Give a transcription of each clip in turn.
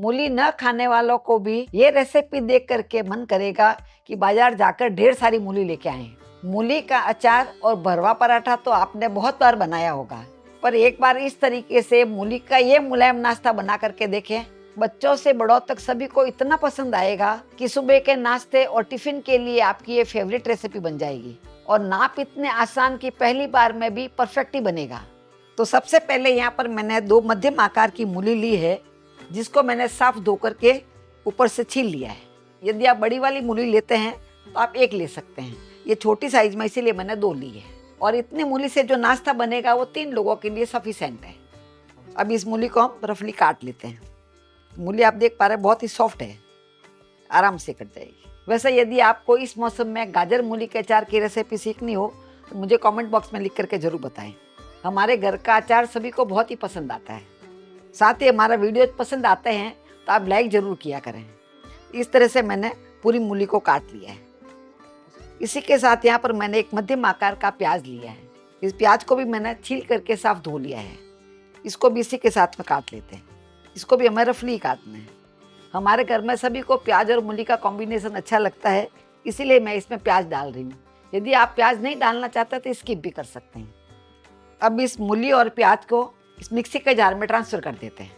मूली न खाने वालों को भी ये रेसिपी देख करके मन करेगा कि बाजार जाकर ढेर सारी मूली लेके आए। मूली का अचार और भरवा पराठा तो आपने बहुत बार बनाया होगा, पर एक बार इस तरीके से मूली का ये मुलायम नाश्ता बना करके देखें। बच्चों से बड़ों तक सभी को इतना पसंद आएगा कि सुबह के नाश्ते और टिफिन के लिए आपकी ये फेवरेट रेसिपी बन जाएगी। और नाप इतने आसान कि पहली बार में भी परफेक्ट ही बनेगा। तो सबसे पहले यहाँ पर मैंने 2 मध्यम आकार की मूली ली है, जिसको मैंने साफ धो करके ऊपर से छील लिया है। यदि आप बड़ी वाली मूली लेते हैं तो आप 1 ले सकते हैं, ये छोटी साइज में इसीलिए मैंने 2 ली है। और इतनी मूली से जो नाश्ता बनेगा वो 3 लोगों के लिए सफिशिएंट है। अब इस मूली को हम रफली काट लेते हैं। मूली आप देख पा रहे हैं बहुत ही सॉफ्ट है, आराम से कट जाएगी। वैसे यदि आपको इस मौसम में गाजर मूली के अचार की रेसिपी सीखनी हो तो मुझे कमेंट बॉक्स में लिख करके जरूर बताएं। हमारे घर का अचार सभी को बहुत ही पसंद आता है। साथ ही हमारा वीडियो पसंद आते हैं तो आप लाइक ज़रूर किया करें। इस तरह से मैंने पूरी मूली को काट लिया है। इसी के साथ यहाँ पर मैंने एक मध्यम आकार का प्याज लिया है। इस प्याज को भी मैंने छील करके साफ धो लिया है। इसको भी इसी के साथ में काट लेते हैं। इसको भी हमें रफली काटना है। हमारे घर में सभी को प्याज और मूली का कॉम्बिनेशन अच्छा लगता है, इसीलिए मैं इसमें प्याज डाल रही हूँ। यदि आप प्याज नहीं डालना चाहते तो स्किप भी कर सकते हैं। अब इस मूली और प्याज को इस मिक्सी के जार में ट्रांसफर कर देते हैं।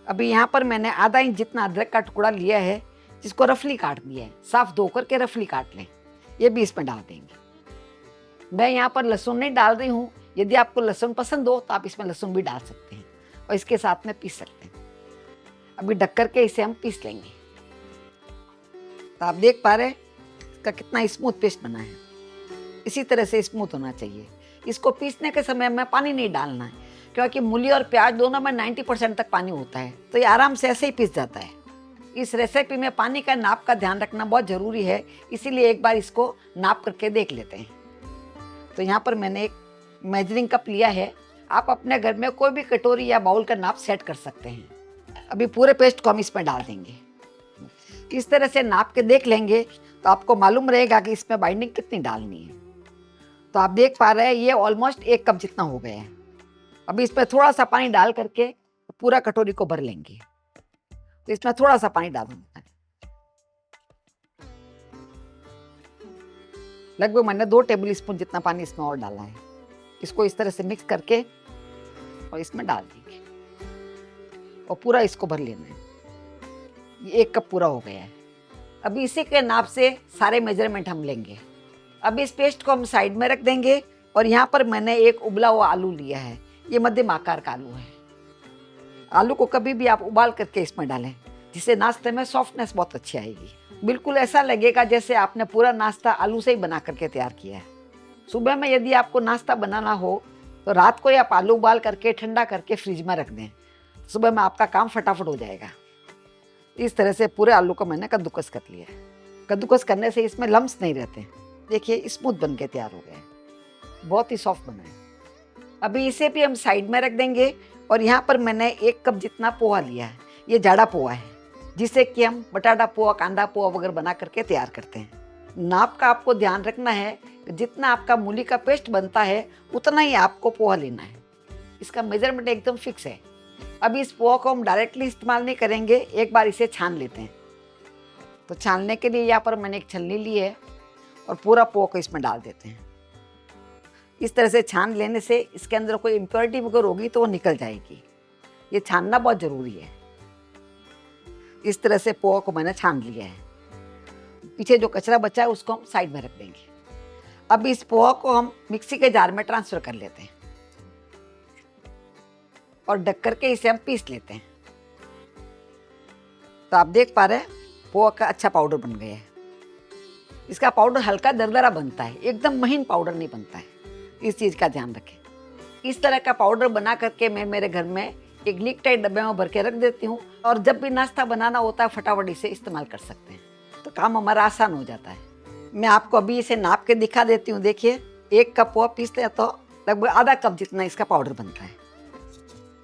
अभी यहाँ पर मैंने आधा इंच जितना अदरक का टुकड़ा लिया है, जिसको रफली काट दिया है। साफ धो करके रफली काट लें। ये भी इसमें डाल देंगे। मैं यहाँ पर लहसुन नहीं डाल रही हूँ। यदि आपको लहसुन पसंद हो तो आप इसमें लहसुन भी डाल सकते हैं और इसके साथ में पीस सकते हैं। अभी ढक करके इसे हम पीस लेंगे। तो आप देख पा रहे हैं इसका कितना स्मूथ पेस्ट बना है। इसी तरह से स्मूथ होना चाहिए। इसको पीसने के समय में पानी नहीं डालना है, क्योंकि मूली और प्याज दोनों में 90% तक पानी होता है, तो ये आराम से ऐसे ही पीस जाता है। इस रेसिपी में पानी का नाप का ध्यान रखना बहुत ज़रूरी है, इसीलिए एक बार इसको नाप करके देख लेते हैं। तो यहाँ पर मैंने एक मेजरिंग कप लिया है। आप अपने घर में कोई भी कटोरी या बाउल का नाप सेट कर सकते हैं। अभी पूरे पेस्ट को हम इसमें डाल देंगे। इस तरह से नाप के देख लेंगे तो आपको मालूम रहेगा कि इसमें बाइंडिंग कितनी डालनी है। तो आप देख पा रहे हैं ये ऑलमोस्ट 1 कप जितना हो गया है। अभी इसमें थोड़ा सा पानी डाल करके पूरा कटोरी को भर लेंगे। तो इसमें थोड़ा सा पानी डालूंगा, लगभग मैंने 2 टेबल स्पून जितना पानी इसमें और डाला है। इसको इस तरह से मिक्स करके और इसमें डाल देंगे और पूरा इसको भर लेना है। ये 1 कप पूरा हो गया है। अभी इसी के नाप से सारे मेजरमेंट हम लेंगे। अब इस पेस्ट को हम साइड में रख देंगे और यहाँ पर मैंने एक उबला हुआ आलू लिया है। ये मध्यम आकार का आलू है। आलू को कभी भी आप उबाल करके इसमें डालें, जिससे नाश्ते में सॉफ्टनेस बहुत अच्छी आएगी। बिल्कुल ऐसा लगेगा जैसे आपने पूरा नाश्ता आलू से ही बना करके तैयार किया है। सुबह में यदि आपको नाश्ता बनाना हो तो रात को आप आलू उबाल करके ठंडा करके फ्रिज में रख दें। सुबह में आपका काम फटाफट हो जाएगा। इस तरह से पूरे आलू को मैंने कद्दूकस कर लिया है। कद्दूकस करने से इसमें लम्स नहीं रहते। देखिए स्मूथ बन के तैयार हो गया है, बहुत ही सॉफ्ट बना है। अभी इसे भी हम साइड में रख देंगे और यहाँ पर मैंने 1 कप जितना पोहा लिया है। ये जाड़ा पोहा है, जिसे कि हम बटाटा पोहा, कांदा पोहा वगैरह बना करके तैयार करते हैं। नाप का आपको ध्यान रखना है कि जितना आपका मूली का पेस्ट बनता है उतना ही आपको पोहा लेना है। इसका मेजरमेंट एकदम फिक्स है। अभी इस पोहा को हम डायरेक्टली इस्तेमाल नहीं करेंगे, एक बार इसे छान लेते हैं। तो छानने के लिए यहाँ पर मैंने एक छलनी ली है और पूरा पोहा को इसमें डाल देते हैं। इस तरह से छान लेने से इसके अंदर कोई इम्प्योरिटी वगैरह होगी तो वो निकल जाएगी। ये छानना बहुत ज़रूरी है। इस तरह से पोहा को मैंने छान लिया है। पीछे जो कचरा बचा है उसको हम साइड में रख देंगे। अब इस पोहा को हम मिक्सी के जार में ट्रांसफर कर लेते हैं और ढक करके इसे हम पीस लेते हैं। तो आप देख पा रहे हैं पोहा का अच्छा पाउडर बन गया है। इसका पाउडर हल्का दरदरा बनता है, एकदम महीन पाउडर नहीं बनता है। इस चीज़ का ध्यान रखें। इस तरह का पाउडर बना करके मैं मेरे घर में एक लीक टाइट डब्बे में भर के रख देती हूँ और जब भी नाश्ता बनाना होता है फटाफट इसे इस्तेमाल कर सकते हैं, तो काम हमारा आसान हो जाता है। मैं आपको अभी इसे नाप के दिखा देती हूँ। देखिए 1 कप पोहा पीसते हैं तो लगभग आधा कप जितना इसका पाउडर बनता है।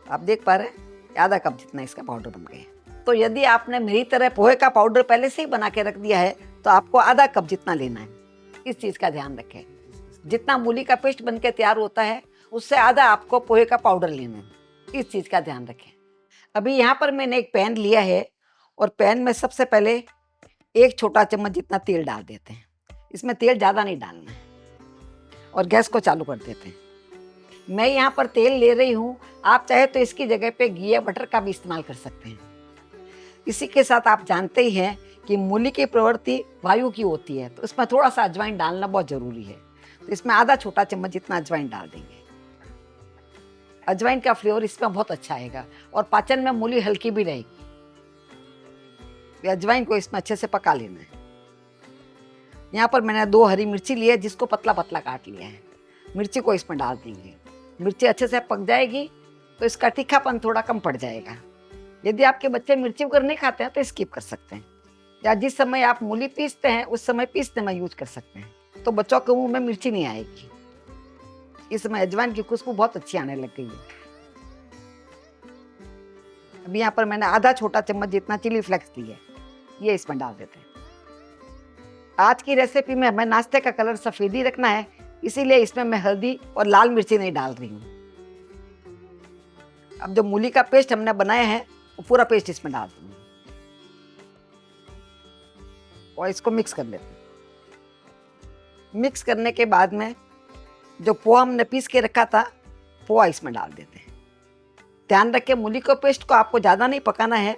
आप देख पा रहे हैं आधा कप जितना इसका पाउडर बन गया। तो यदि आपने मेरी तरह पोहे का पाउडर पहले से ही बना के रख दिया है तो आपको आधा कप जितना लेना है। इस चीज़ का ध्यान रखें। जितना मूली का पेस्ट बन के तैयार होता है उससे आधा आपको पोहे का पाउडर लेना है। इस चीज़ का ध्यान रखें। अभी यहाँ पर मैंने एक पैन लिया है और पैन में सबसे पहले एक छोटा चम्मच जितना तेल डाल देते हैं। इसमें तेल ज़्यादा नहीं डालना है और गैस को चालू कर देते हैं। मैं यहाँ पर तेल ले रही हूँ, आप चाहे तो इसकी जगह पे घी या बटर का भी इस्तेमाल कर सकते हैं। इसी के साथ आप जानते ही हैं कि मूली की प्रवृत्ति वायु की होती है, तो इसमें थोड़ा सा अजवाइन डालना बहुत ज़रूरी है। तो इसमें आधा छोटा चम्मच जितना अजवाइन डाल देंगे। अजवाइन का फ्लेवर इसमें बहुत अच्छा आएगा और पाचन में मूली हल्की भी रहेगी। अजवाइन को इसमें अच्छे से पका लेना है। यहाँ पर मैंने 2 हरी मिर्ची ली है, जिसको पतला पतला काट लिया है। मिर्ची को इसमें डाल देंगे। मिर्ची अच्छे से पक जाएगी तो इसका तीखापन थोड़ा कम पड़ जाएगा। यदि आपके बच्चे मिर्ची वगैरह नहीं खाते हैं तो स्किप कर सकते हैं, या जिस समय आप मूली पीसते हैं उस समय पीसने में यूज कर सकते हैं, तो बच्चों के मुंह में मिर्ची नहीं आएगी। इस समय अजवाइन की खुशबू बहुत अच्छी आने लग गई है। अभी यहाँ पर मैंने आधा छोटा चम्मच जितना चिली फ्लेक्स ली है, ये इसमें डाल देते हैं। आज की रेसिपी में हमें नाश्ते का कलर सफ़ेद ही रखना है, इसीलिए इसमें मैं हल्दी और लाल मिर्ची नहीं डाल रही हूँ। अब जो मूली का पेस्ट हमने बनाया है वो पूरा पेस्ट इसमें डाल दूँगी और इसको मिक्स कर लेते हैं। मिक्स करने के बाद में जो पोहा हमने पीस के रखा था, पोहा इसमें डाल देते हैं। ध्यान रखें, मूली के पेस्ट को आपको ज़्यादा नहीं पकाना है,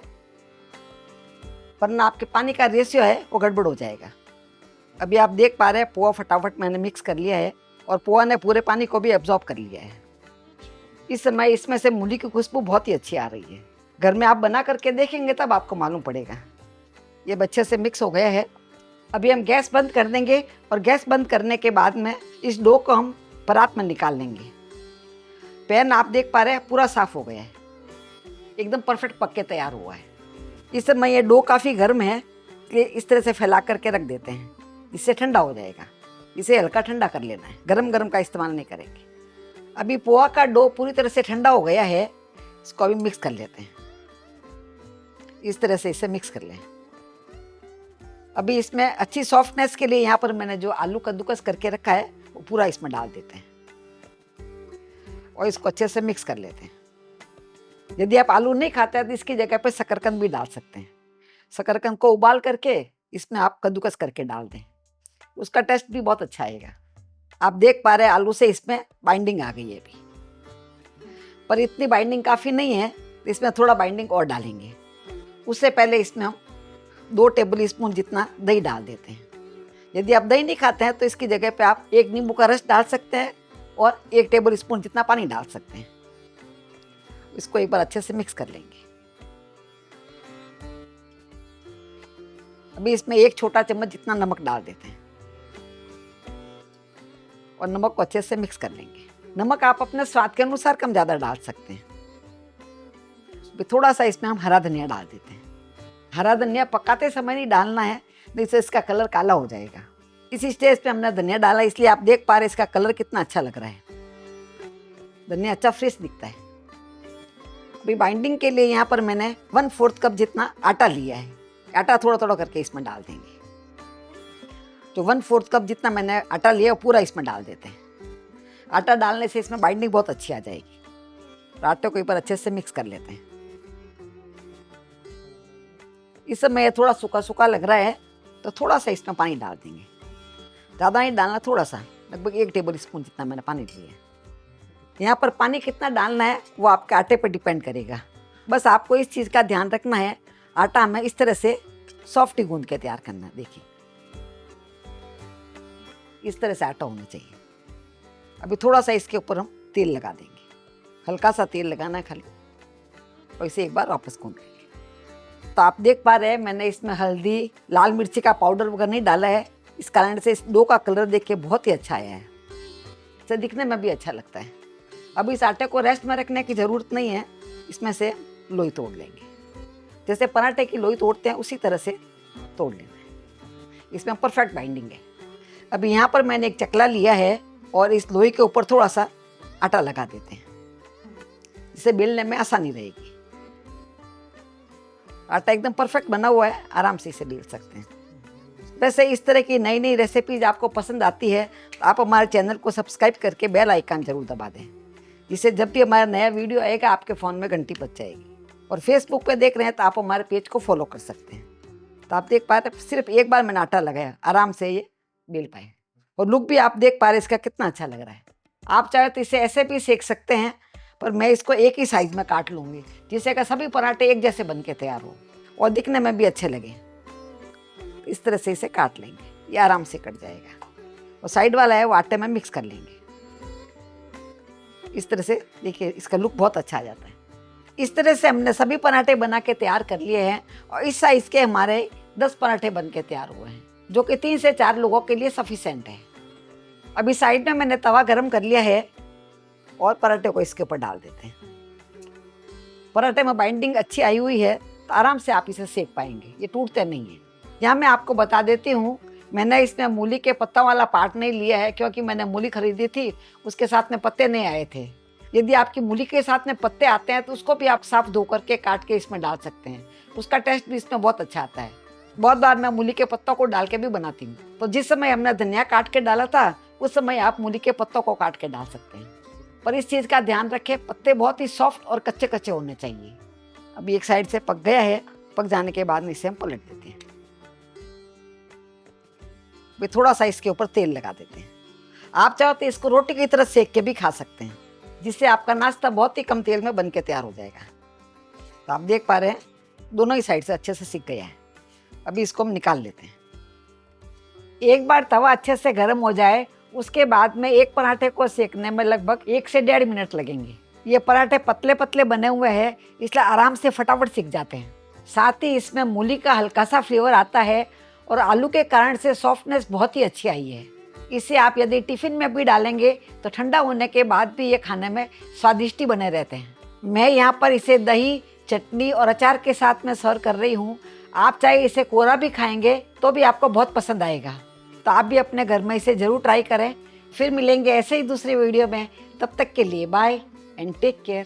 वरना आपके पानी का रेशियो है वो गड़बड़ हो जाएगा। अभी आप देख पा रहे हैं पोहा फटाफट मैंने मिक्स कर लिया है और पोहा ने पूरे पानी को भी एब्जॉर्ब कर लिया है। इस समय इसमें से मूली की खुशबू बहुत ही अच्छी आ रही है। घर में आप बना करके देखेंगे तब आपको मालूम पड़ेगा। ये अच्छे से मिक्स हो गया है। अभी हम गैस बंद कर देंगे और गैस बंद करने के बाद में इस डो को हम परात में निकाल लेंगे। पैन आप देख पा रहे हैं पूरा साफ हो गया है, एकदम परफेक्ट पक के तैयार हुआ है। इस समय ये डो काफ़ी गर्म है, इसलिए इस तरह से फैला करके रख देते हैं, इससे ठंडा हो जाएगा। इसे हल्का ठंडा कर लेना है, गरम गरम का इस्तेमाल नहीं करेंगे। अभी पोहा का डो पूरी तरह से ठंडा हो गया है, इसको अभी मिक्स कर लेते हैं। इस तरह से इसे मिक्स कर लें। अभी इसमें अच्छी सॉफ्टनेस के लिए यहाँ पर मैंने जो आलू कद्दूकस करके रखा है वो पूरा इसमें डाल देते हैं और इसको अच्छे से मिक्स कर लेते हैं। यदि आप आलू नहीं खाते हैं तो इसकी जगह पे शकरकंद भी डाल सकते हैं। शकरकंद को उबाल करके इसमें आप कद्दूकस करके डाल दें, उसका टेस्ट भी बहुत अच्छा आएगा। आप देख पा रहे हैं आलू से इसमें बाइंडिंग आ गई है अभी, पर इतनी बाइंडिंग काफ़ी नहीं है, तो इसमें थोड़ा बाइंडिंग और डालेंगे। उससे पहले इसमें हम 2 टेबल स्पून जितना दही डाल देते हैं। यदि आप दही नहीं खाते हैं तो इसकी जगह पे आप 1 नींबू का रस डाल सकते हैं और 1 टेबल स्पून जितना पानी डाल सकते हैं। इसको एक बार अच्छे से मिक्स कर लेंगे। अभी इसमें 1 छोटा चम्मच जितना नमक डाल देते हैं और नमक को अच्छे से मिक्स कर लेंगे। नमक आप अपने स्वाद के अनुसार कम ज़्यादा डाल सकते हैं। थोड़ा सा इसमें हम हरा धनिया डाल देते हैं। हरा धनिया पकाते समय नहीं डालना है, नहीं तो इसका कलर काला हो जाएगा। इसी स्टेज पे हमने धनिया डाला, इसलिए आप देख पा रहे हैं इसका कलर कितना अच्छा लग रहा है। धनिया अच्छा फ्रेश दिखता है। अभी बाइंडिंग के लिए यहाँ पर मैंने 1/4 कप जितना आटा लिया है। आटा थोड़ा थोड़ा करके इसमें डाल देंगे। जो 1/4 कप जितना मैंने आटा लिया पूरा इसमें डाल देते हैं। आटा डालने से इसमें बाइंडिंग बहुत अच्छी आ जाएगी। तो आटे को एक बार अच्छे से मिक्स कर लेते हैं। इस समय थोड़ा सूखा सूखा लग रहा है, तो थोड़ा सा इसमें पानी डाल देंगे। ज़्यादा नहीं डालना, थोड़ा सा, लगभग 1 टेबल स्पून जितना मैंने पानी लिया है। यहाँ पर पानी कितना डालना है वो आपके आटे पर डिपेंड करेगा। बस आपको इस चीज़ का ध्यान रखना है, आटा हमें इस तरह से सॉफ्ट ही गूंद के तैयार करना है। देखिए इस तरह से आटा होना चाहिए। अभी थोड़ा सा इसके ऊपर हम तेल लगा देंगे, हल्का सा तेल लगाना है खाली, और इसे एक बार वापस गूंद लेंगे। तो आप देख पा रहे हैं मैंने इसमें हल्दी, लाल मिर्ची का पाउडर वगैरह नहीं डाला है, इस कारण से इस डो का कलर देख के बहुत ही अच्छा आया है। इसे दिखने में भी अच्छा लगता है। अब इस आटे को रेस्ट में रखने की ज़रूरत नहीं है, इसमें से लोई तोड़ लेंगे। जैसे पराठे की लोई तोड़ते हैं उसी तरह से तोड़ लेना है। इसमें परफेक्ट बाइंडिंग है। अभी यहाँ पर मैंने एक चकला लिया है और इस लोई के ऊपर थोड़ा सा आटा लगा देते हैं, जिससे बेलने में आसानी रहेगी। आटा एकदम परफेक्ट बना हुआ है, आराम से इसे बेल सकते हैं। वैसे इस तरह की नई नई रेसिपीज आपको पसंद आती है तो आप हमारे चैनल को सब्सक्राइब करके बेल आइकन जरूर दबा दें। जिससे जब भी हमारा नया वीडियो आएगा आपके फ़ोन में घंटी बज जाएगी। और फेसबुक पे देख रहे हैं तो आप हमारे पेज को फॉलो कर सकते हैं। तो आप देख पा रहे हैं सिर्फ एक बार मैंने आटा लगाया, आराम से ये बेल पाए। और लुक भी आप देख पा रहे हैं इसका कितना अच्छा लग रहा है। आप चाहे तो इसे ऐसे भी सेक सकते हैं, पर मैं इसको एक ही साइज़ में काट लूँगी जिससे कि सभी पराठे एक जैसे बन के तैयार हो और दिखने में भी अच्छे लगे। तो इस तरह से इसे काट लेंगे, ये आराम से कट जाएगा। और साइड वाला है वो आटे में मिक्स कर लेंगे। इस तरह से देखिए इसका लुक बहुत अच्छा आ जाता है। इस तरह से हमने सभी पराठे बना के तैयार कर लिए हैं और इस साइज़ के हमारे 10 पराठे बन के तैयार हुए हैं, जो कि 3 से 4 लोगों के लिए सफिशेंट है। अभी साइड में मैंने तवा गरम कर लिया है और पराठे को इसके ऊपर डाल देते हैं। पराठे में बाइंडिंग अच्छी आई हुई है तो आराम से आप इसे सेक पाएंगे, ये टूटते नहीं है। यहाँ मैं आपको बता देती हूँ, मैंने इसमें मूली के पत्ता वाला पार्ट नहीं लिया है क्योंकि मैंने मूली खरीदी थी, उसके साथ में पत्ते नहीं आए थे। यदि आपकी मूली के साथ में पत्ते आते हैं तो उसको भी आप साफ धो करके काट के इसमें डाल सकते हैं, उसका टेस्ट भी इसमें बहुत अच्छा आता है। बहुत बार मैं मूली के पत्तों को डाल के भी बनाती हूँ। तो जिस समय हमने धनिया काट के डाला था उस समय आप मूली के पत्तों को काट के डाल सकते हैं, पर इस चीज़ का ध्यान रखें पत्ते बहुत ही सॉफ्ट और कच्चे कच्चे होने चाहिए। अभी एक साइड से पक गया है, पक जाने के बाद इसे हम पलट देते हैं। भी थोड़ा सा इसके ऊपर तेल लगा देते हैं। आप चाहो तो इसको रोटी की तरह सेक के भी खा सकते हैं, जिससे आपका नाश्ता बहुत ही कम तेल में बन के तैयार हो जाएगा। तो आप देख पा रहे हैं दोनों ही साइड से अच्छे से सिक गया है। अभी इसको हम निकाल लेते हैं। एक बार तवा अच्छे से गर्म हो जाए उसके बाद में एक पराठे को सेकने में लगभग 1 से 1.5 मिनट लगेंगे। ये पराठे पतले पतले बने हुए हैं इसलिए आराम से फटाफट सिक जाते हैं। साथ ही इसमें मूली का हल्का सा फ्लेवर आता है और आलू के कारण से सॉफ्टनेस बहुत ही अच्छी आई है। इसे आप यदि टिफ़िन में भी डालेंगे तो ठंडा होने के बाद भी ये खाने में स्वादिष्ट बने रहते हैं। मैं यहाँ पर इसे दही, चटनी और अचार के साथ में सर्व कर रही हूँ। आप चाहे इसे कोरा भी खाएंगे तो भी आपको बहुत पसंद आएगा। तो आप भी अपने घर में इसे ज़रूर ट्राई करें। फिर मिलेंगे ऐसे ही दूसरे वीडियो में, तब तक के लिए बाय एंड टेक केयर।